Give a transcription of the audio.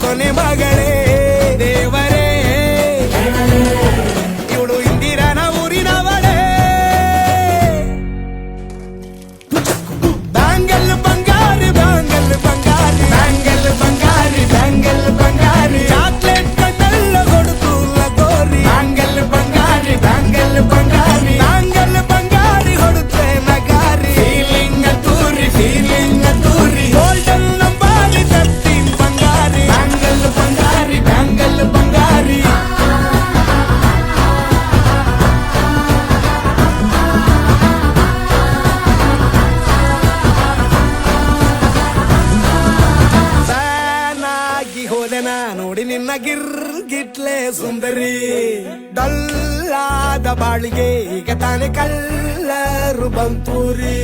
ಕೊನೆ ಮಗಳೇ ದೇವರೇ ಇವಳು ಇಂದಿರನ ಊರಿನವಳೇ ಬ್ಯಾಂಗಲ್ ಬಂಗಾರಿ ಬ್ಯಾಂಗಲ್ ಬಂಗಾರಿ ಬ್ಯಾಂಗಲ್ ಬಂಗಾರಿ ಬ್ಯಾಂಗಲ್ ಬಂಗಾರಿ ಚಾಕ್ಲೇಟ್ ಕಣ್ಣೆಲ್ಲ ಕೊಡುತ್ತು ಲಗೋರಿ ಬ್ಯಾಂಗಲ್ ಬಂಗಾರಿ ಬ್ಯಾಂಗಲ್ ಬಂಗಾರಿ ಬ್ಯಾಂಗಲ್ ಬಂಗಾರಿ ಹೊಡುತ್ತೆ ನಗಾರಿ ಫೀಲಿಂಗ್ ತೂರಿ ಗೋಲ್ಡನ್ ನಂಬಾರಿ 13 ಬಂಗಾರಿ ಬ್ಯಾಂಗಲ್ ಬಂಗಾರಿ ಬ್ಯಾಂಗಲ್ ಬಂಗಾರಿ ಹೋದೆನ ನೋಡಿ ನಿನ್ನ ಗಿರ್ಗಿಟ್ಲೆ ಸುಂದರಿ ಡಲ್ಲಾದ ಬಾಳಿಗೆ ಈಗ ತಾನೆ ಕಳ್ಳರು ಬಂತೂರಿ